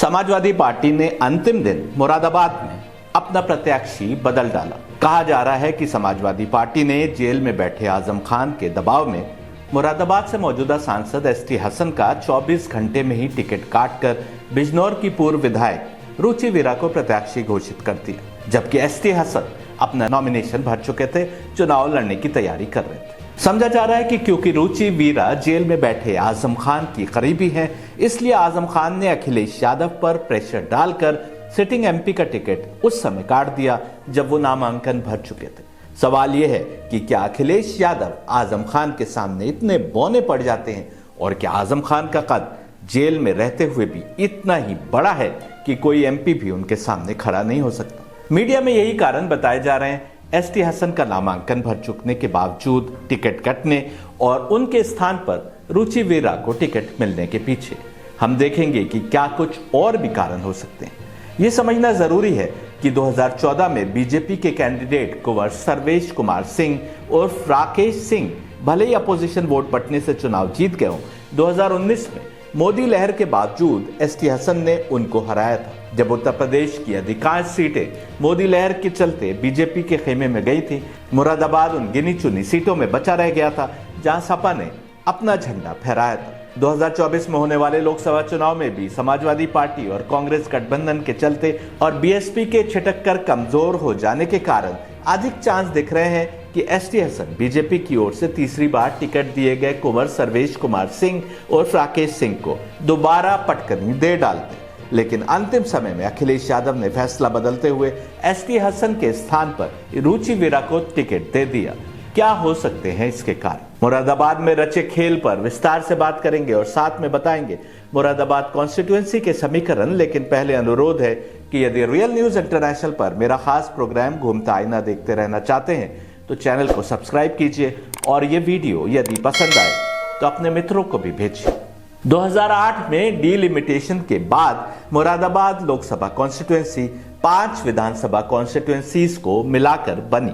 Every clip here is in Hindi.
समाजवादी पार्टी ने अंतिम दिन मुरादाबाद में अपना प्रत्याशी बदल डाला। कहा जा रहा है कि समाजवादी पार्टी ने जेल में बैठे आजम खान के दबाव में मुरादाबाद से मौजूदा सांसद एसटी हसन का 24 घंटे में ही टिकट काटकर बिजनौर की पूर्व विधायक रुचि वीरा को प्रत्याशी घोषित कर दिया, जबकि एसटी हसन अपना नॉमिनेशन भर चुके थे, चुनाव लड़ने की तैयारी कर रहे थे। समझा जा रहा है कि क्योंकि रुचि वीरा जेल में बैठे आजम खान की करीबी हैं, इसलिए आजम खान ने अखिलेश यादव पर प्रेशर डालकर सिटिंग एमपी का टिकट उस समय काट दिया जब वो नामांकन भर चुके थे। सवाल यह है कि क्या अखिलेश यादव आजम खान के सामने इतने बौने पड़ जाते हैं और क्या आजम खान का कद जेल में रहते हुए भी इतना ही बड़ा है कि कोई एमपी भी उनके सामने खड़ा नहीं हो सकता। मीडिया में यही कारण बताए जा रहे हैं। एसटी हसन का नामांकन भर चुकने के बावजूद टिकट कटने और उनके स्थान पर रुचि वीरा को टिकट मिलने के पीछे हम देखेंगे कि क्या कुछ और भी कारण हो सकते हैं। ये समझना जरूरी है कि 2014 में बीजेपी के कैंडिडेट कुंवर सर्वेश कुमार सिंह और राकेश सिंह भले ही अपोजिशन वोट बंटने से चुनाव जीत गए हों, 2019 में मोदी लहर के बावजूद एसटी हसन ने उनको हराया था। जब उत्तर प्रदेश की अधिकांश सीटें मोदी लहर के चलते बीजेपी के खेमे में गई थी, मुरादाबाद उन गिनी चुनी सीटों में बचा रह गया था जहां सपा ने अपना झंडा फहराया था। 2024 में होने वाले लोकसभा चुनाव में भी समाजवादी पार्टी और कांग्रेस गठबंधन के चलते और बीएसपी के छिटक कर कमजोर हो जाने के कारण अधिक चांस दिख रहे हैं कि एसटी हसन बीजेपी की ओर से तीसरी बार टिकट दिए गए कुंवर सर्वेश कुमार सिंह और राकेश सिंह को दोबारा पटकनी दे डालते। लेकिन अंतिम समय में अखिलेश यादव ने फैसला बदलते हुए एसटी हसन के स्थान पर रुचि वीरा को टिकट दे दिया। क्या हो सकते हैं इसके कारण? मुरादाबाद में रचे खेल पर विस्तार से बात करेंगे और साथ में बताएंगे मुरादाबाद कॉन्स्टिट्यूएंसी के समीकरण। लेकिन पहले अनुरोध है कि यदि रियल न्यूज इंटरनेशनल पर मेरा खास प्रोग्राम घूमता आईना देखते रहना चाहते हैं तो चैनल को सब्सक्राइब कीजिए और ये वीडियो यदि पसंद आए तो अपने मित्रों को भी भेजिए। 2008 में डीलिमिटेशन के बाद मुरादाबाद लोकसभा कॉन्स्टिट्यूएंसी 5 विधानसभा कॉन्स्टिट्यूएंसीज को मिलाकर बनी।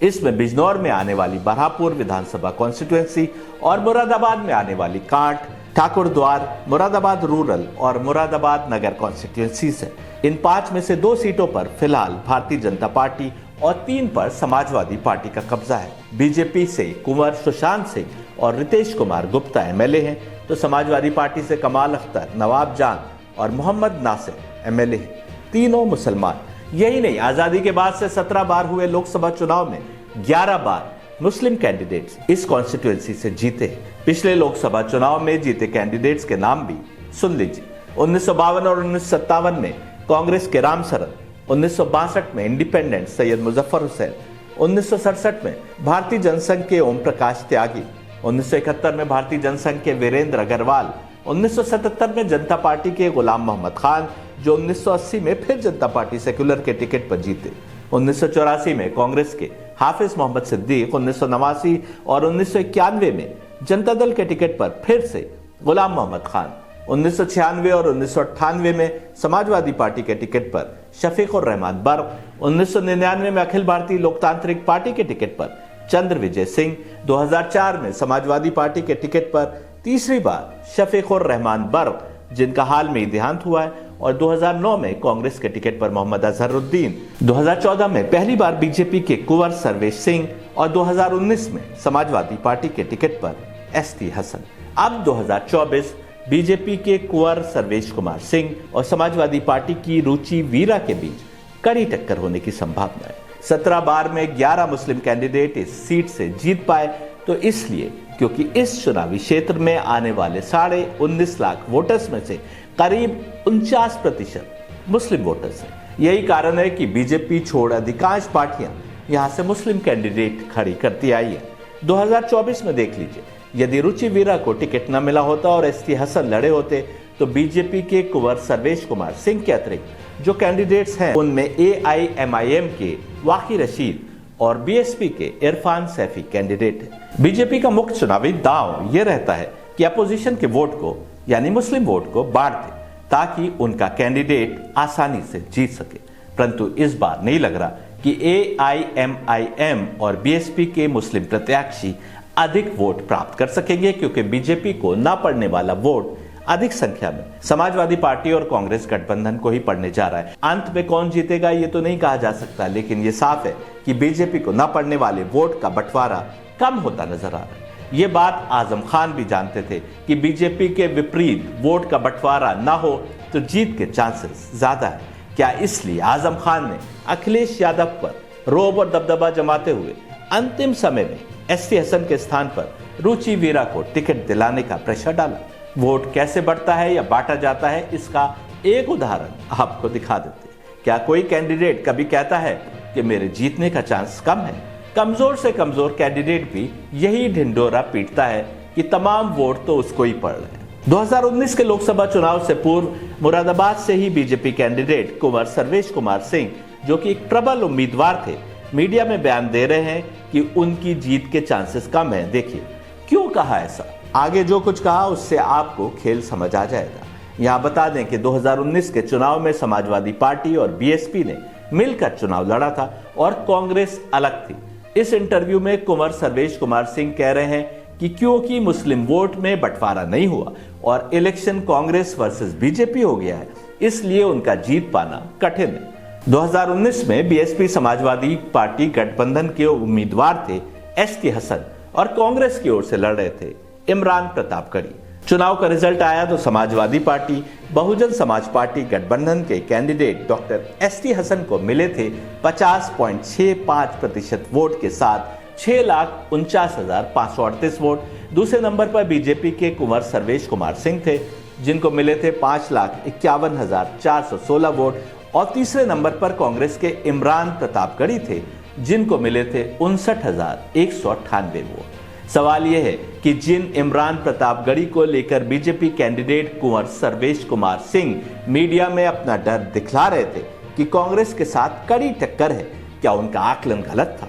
इसमें बिजनौर में आने वाली बरहापुर विधानसभा कॉन्स्टिट्यूएंसी और मुरादाबाद में आने वाली कांठ, ठाकुरद्वार, मुरादाबाद रूरल और मुरादाबाद नगर कॉन्स्टिट्यूएंसीज है। इन 5 में से 2 सीटों पर फिलहाल भारतीय जनता पार्टी और 3 पर समाजवादी पार्टी का कब्जा है। बीजेपी से कुंवर सुशांत सिंह और रितेश कुमार गुप्ता एमएलए हैं, तो समाजवादी पार्टी से कमाल अख्तर, नवाब जान और मोहम्मद नासिर एमएलए हैं। तीनों मुसलमान। यही नहीं, आजादी के बाद से 17 बार हुए लोकसभा चुनाव में 11 बार मुस्लिम कैंडिडेट्स इस कॉन्स्टिट्यूएंसी से जीते। पिछले लोकसभा चुनाव में जीते कैंडिडेट्स के नाम भी सुन लीजिए। 1952 और 1957 में कांग्रेस के राम सरन, 1962 में इंडिपेंडेंट सैयद मुजफ्फर हुसैन, 1967 में भारतीय जनसंघ के ओम प्रकाश त्यागी, 1971 में भारतीय जनसंघ के वीरेंद्र अग्रवाल, 1977 में जनता पार्टी के गुलाम मोहम्मद खान जो 1980 में फिर जनता पार्टी सेक्युलर के टिकट पर जीते, 1984 में कांग्रेस के हाफिज मोहम्मद सिद्दीक, 1989 और 1991 में जनता दल के टिकट पर फिर से गुलाम मोहम्मद खान, 1996 और 1998 में समाजवादी पार्टी के टिकट पर शफीक उर रहमान बर्क, 1999 में अखिल भारतीय लोकतांत्रिक पार्टी के टिकट पर चंद्र विजय सिंह, 2004 में समाजवादी पार्टी के टिकट पर तीसरी बार शफीक उर रहमान बर्क जिनका हाल में देहांत हुआ है, और 2009 में कांग्रेस के टिकट पर मोहम्मद अजहरुद्दीन, 2014 में पहली बार बीजेपी के कुंवर सर्वेश सिंह और 2019 में समाजवादी पार्टी के टिकट पर एसटी हसन। अब 2024 बीजेपी के कुंवर सर्वेश कुमार सिंह और समाजवादी पार्टी की रुचि वीरा के बीच कड़ी टक्कर होने की संभावना है। 17 बार में 11 मुस्लिम कैंडिडेट इस सीट से जीत पाए तो इसलिए क्योंकि इस चुनावी क्षेत्र में आने वाले 19.5 लाख वोटर्स में से करीब 49% मुस्लिम वोटर्स हैं। यही कारण है कि बीजेपी छोड़ अधिकांश पार्टियां यहां से मुस्लिम कैंडिडेट खड़ी करती आई है। 2024 में देख लीजिए, यदि रुचि वीरा को टिकट न मिला होता और एसटी हसन लड़े होते तो बीजेपी के कुंवर सर्वेश कुमार सिंह के अतिरिक्त जो कैंडिडेट्स हैं उनमें एआईएमआईएम के वाकी रशीद और बीएसपी के इरफान सैफी कैंडिडेट है। बीजेपी का मुख्य चुनावी दांव यह रहता है कि अपोजिशन के वोट को यानी मुस्लिम वोट को बांट दे ताकि उनका कैंडिडेट आसानी से जीत सके। परंतु इस बार नहीं लग रहा कि एआईएमआईएम और बीएसपी के मुस्लिम प्रत्याशी अधिक वोट प्राप्त कर सकेंगे, क्योंकि बीजेपी को ना पड़ने वाला वोट अधिक संख्या में समाजवादी पार्टी और कांग्रेस गठबंधन को ही पड़ने जा रहा है। अंत में कौन जीतेगा ये तो नहीं कहा जा सकता, लेकिन ये साफ है कि बीजेपी को न पड़ने वाले वोट का बंटवारा कम होता नजर आ रहा है। ये बात आजम खान भी जानते थे कि बीजेपी के विपरीत वोट का बंटवारा न हो तो जीत के चांसेस ज्यादा है। क्या इसलिए आजम खान ने अखिलेश यादव पर रोब और दबदबा जमाते हुए अंतिम समय में एसटी हसन के स्थान पर रुचि वीरा को टिकट दिलाने का प्रेशर डाला? वोट कैसे बढ़ता है या बांटा जाता है, इसका एक उदाहरण आपको दिखा देते। क्या कोई कैंडिडेट कभी कहता है कि मेरे जीतने का चांस कम है? कमजोर से कमजोर कैंडिडेट भी यही ढिंडोरा पीटता है कि तमाम वोट तो उसको ही पड़ रहे हैं। 2019 के लोकसभा चुनाव से पूर्व मुरादाबाद से ही बीजेपी कैंडिडेट कुंवर सर्वेश कुमार सिंह, जो कि एक प्रबल उम्मीदवार थे, मीडिया में बयान दे रहे हैं कि उनकी जीत के चांसेस कम हैं। देखिए क्यों कहा ऐसा, आगे जो कुछ कहा उससे आपको खेल समझ आ जाएगा। यहां बता दें कि 2019 के चुनाव में समाजवादी पार्टी और बीएसपी ने मिलकर चुनाव लड़ा था और कांग्रेस अलग थी। इस इंटरव्यू में कुंवर सर्वेश कुमार सिंह कह रहे हैं कि क्योंकि मुस्लिम वोट में बंटवारा नहीं हुआ और इलेक्शन कांग्रेस वर्सेस बीजेपी हो गया है, इसलिए उनका जीत पाना कठिन है। 2019 में बीएसपी समाजवादी पार्टी गठबंधन के उम्मीदवार थे एसटी हसन और कांग्रेस की ओर से लड़ रहे थे इमरान प्रतापगढ़ी। चुनाव का रिजल्ट आया तो समाजवादी पार्टी बहुजन समाज पार्टी गठबंधन के कैंडिडेट डॉक्टर एसटी हसन को मिले थे 50.65% वोट के साथ 6,49,538 वोट। दूसरे नंबर पर बीजेपी के कुंवर सर्वेश कुमार सिंह थे, जिनको मिले थे 5,51,416 वोट और तीसरे नंबर पर कांग्रेस के इमरान प्रतापगढ़ी थे, जिनको मिले थे 59,198 वोट। सवाल यह है कि जिन इमरान प्रतापगढ़ी को लेकर बीजेपी कैंडिडेट कुंवर सर्वेश कुमार सिंह मीडिया में अपना डर दिखला रहे थे कि कांग्रेस के साथ कड़ी टक्कर है, क्या उनका आकलन गलत था?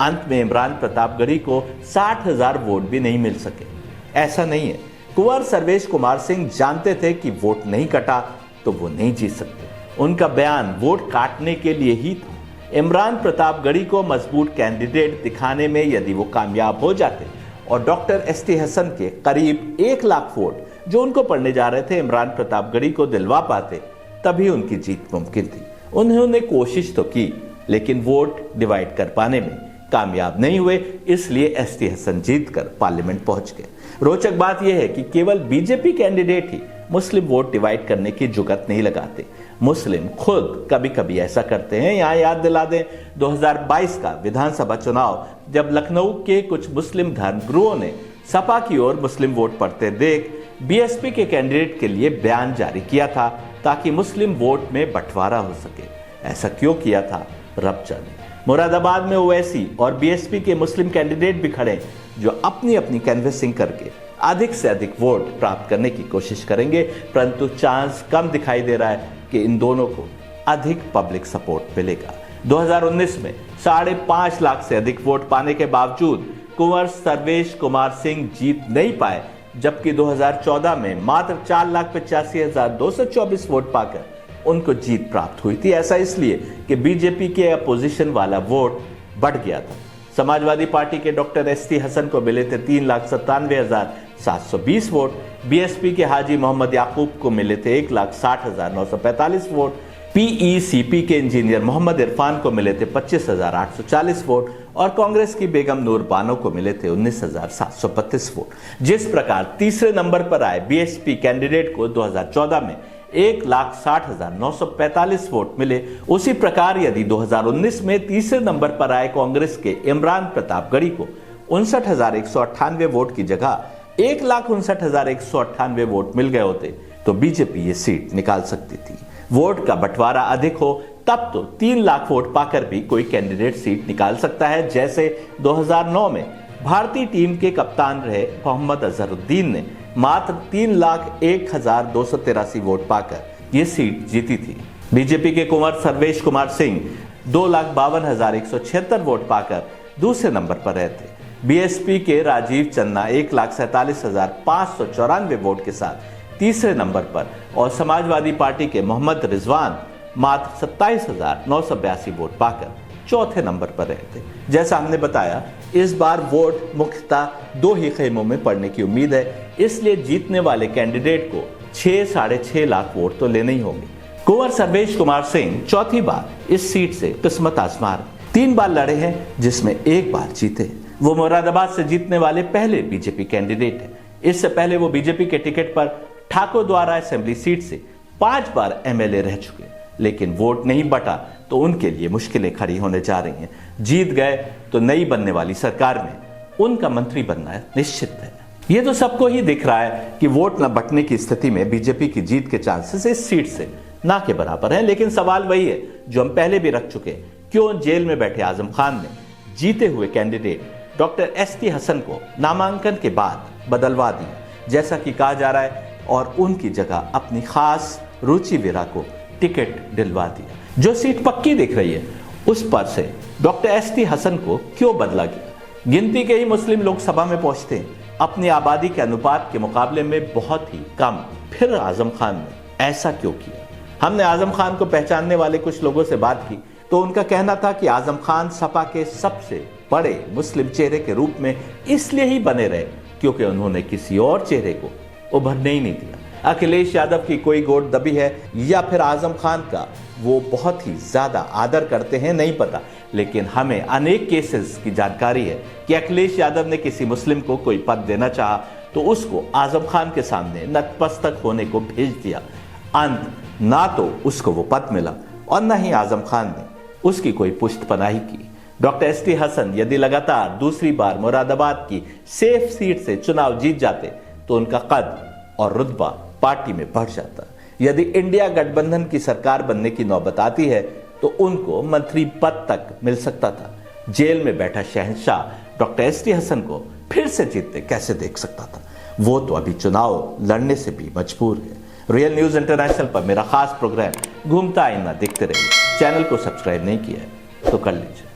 अंत में इमरान प्रतापगढ़ी को 60,000 वोट भी नहीं मिल सके। ऐसा नहीं है, कुंवर सर्वेश कुमार सिंह जानते थे कि वोट नहीं कटा तो वो नहीं जीत सकते। उनका बयान वोट काटने के लिए ही था। इमरान प्रतापगढ़ी को मजबूत कैंडिडेट दिखाने में यदि वो कामयाब हो जाते और डॉक्टर एसटी हसन के करीब 1 लाख वोट जो उनको पड़ने जा रहे थे इमरान प्रतापगढ़ी को दिलवा पाते, तभी उनकी जीत मुमकिन थी। उन्होंने कोशिश तो की, लेकिन वोट डिवाइड कर पाने में कामयाब नहीं हुए, इसलिए एसटी हसन जीतकर पार्लियामेंट पहुंच गए। रोचक बात यह है कि केवल बीजेपी कैंडिडेट ही मुस्लिम वोट डिवाइड करने की जुगत नहीं लगाते। मुस्लिम खुद कभी कभी ऐसा करते हैं। यहाँ याद दिला दें 2022 का विधानसभा चुनाव, जब लखनऊ के कुछ मुस्लिम धर्मगुरुओं ने सपा की ओर मुस्लिम वोट पड़ते देख बीएसपी के कैंडिडेट के लिए बयान जारी किया था ताकि मुस्लिम वोट में बंटवारा हो सके। ऐसा क्यों किया था रब जाने। मुरादाबाद में ओवैसी और बीएसपी के मुस्लिम कैंडिडेट भी खड़े जो अपनी अपनी कैनवसिंग करके अधिक से अधिक वोट प्राप्त करने की कोशिश करेंगे, परंतु चांस कम दिखाई दे रहा है कि इन दोनों को अधिक पब्लिक सपोर्ट मिलेगा। 2019 में 5.5 लाख से अधिक वोट पाने के बावजूद कुंवर सर्वेश कुमार सिंह जीत नहीं पाए, जबकि 2014 में मात्र 4,85,224 वोट पाकर उनको जीत प्राप्त हुई थी। ऐसा इसलिए कि बीजेपी के अपोजिशन वाला वोट बढ़ गया था। समाजवादी पार्टी के डॉक्टर एसटी हसन को मिले थे 3,97,720 वोट। बीएसपी के हाजी मोहम्मद याकूब को मिले थे 1,60,945 वोट। पीईसीपी के इंजीनियर मोहम्मद इरफान को मिले थे 25,840 वोट और कांग्रेस की बेगम नूर बानो को मिले थे 19,732 वोट। जिस प्रकार तीसरे नंबर पर आए बीएसपी कैंडिडेट को 2014 में 1,60,945 वोट मिले, उसी प्रकार यदि 2019 में तीसरे नंबर पर आए कांग्रेस के इमरान प्रतापगढ़ी को 59,198 वोट की जगह 1,59,198 वोट मिल गए होते तो बीजेपी ये सीट निकाल सकती थी। वोट का बंटवारा अधिक हो तब तो 3 लाख वोट पाकर भी कोई कैंडिडेट सीट निकाल सकता है, जैसे 2009 में भारतीय टीम के कप्तान रहे मोहम्मद अजहरुद्दीन ने मात्र 3,01,283 वोट पाकर ये सीट जीती थी। बीजेपी के कुंवर सर्वेश कुमार सिंह 2,52,176 वोट पाकर दूसरे नंबर पर रहे थे। बीएसपी के राजीव चन्ना 1,47,594 वोट के साथ तीसरे नंबर पर और समाजवादी पार्टी के मोहम्मद रिजवान मात्र 27,982 वोट पाकर चौथे नंबर पर रहे थे। जैसा हमने बताया, इस बार वोट मुख्यतः 2 ही खेमों में पड़ने की उम्मीद है। इसलिए जीतने वाले कैंडिडेट को 6-6.5 लाख वोट तो लेने ही होंगे। कुंवर सर्वेश कुमार सिंह चौथी बार इस सीट से किस्मत आजमा रहे। 3 बार लड़े हैं जिसमें 1 बार जीते। वो मुरादाबाद से जीतने वाले पहले बीजेपी कैंडिडेट हैं। इससे पहले वो बीजेपी के टिकट पर ठाकुर द्वारा असेंबली सीट से 5 बार एमएलए रह चुके, लेकिन वोट नहीं बटा तो उनके लिए मुश्किलें खड़ी होने जा रही हैं। जीत गए तो नई बनने वाली सरकार में उनका मंत्री बनना निश्चित है। ये तो सबको ही दिख रहा है कि वोट न बटने की स्थिति में बीजेपी की जीत के चांसेस इस सीट से ना के बराबर है। लेकिन सवाल वही है जो हम पहले भी रख चुके, क्यों जेल में बैठे आजम खान ने जीते हुए कैंडिडेट डॉक्टर एसटी हसन को नामांकन के बाद बदलवा दिया, जैसा कि कहा जा रहा है, और उनकी जगह अपनी खास रुचि वीरा को टिकट दिलवा दिया। जो सीट पक्की दिख रही है उस पर से डॉक्टर एसटी हसन को क्यों बदला गया? गिनती के ही मुस्लिम लोकसभा में पहुंचते हैं, अपनी आबादी के अनुपात के मुकाबले में बहुत ही कम। फिर आजम खान ने ऐसा क्यों किया? हमने आजम खान को पहचानने वाले कुछ लोगों से बात की तो उनका कहना था कि आजम खान सपा के सबसे बड़े मुस्लिम चेहरे के रूप में इसलिए ही बने रहे क्योंकि उन्होंने किसी और चेहरे को उभरने ही नहीं दिया। अखिलेश यादव की कोई गोद दबी है या फिर आजम खान का वो बहुत ही ज्यादा आदर करते हैं, नहीं पता, लेकिन हमें अनेक केसेस की जानकारी है कि अखिलेश यादव ने किसी मुस्लिम को कोई पद देना चाहा तो उसको आजम खान के सामने नतमस्तक होने को भेज दिया। अंत ना तो उसको वो पद मिला और न ही आजम खान ने उसकी कोई पुष्टपनाही की। डॉक्टर एसटी हसन यदि लगातार दूसरी बार मुरादाबाद की सेफ सीट से चुनाव जीत जाते तो उनका कद और रुतबा पार्टी में बढ़ जाता। यदि इंडिया गठबंधन की सरकार बनने की नौबत आती है तो उनको मंत्री पद तक मिल सकता था। जेल में बैठा शहंशाह डॉक्टर एसटी हसन को फिर से जीतते कैसे देख सकता था? वो तो अभी चुनाव लड़ने से भी मजबूर है। रियल न्यूज इंटरनेशनल पर मेरा खास प्रोग्राम घूमता आईना देखते रहिए। चैनल को सब्सक्राइब नहीं किया है तो कर लीजिए।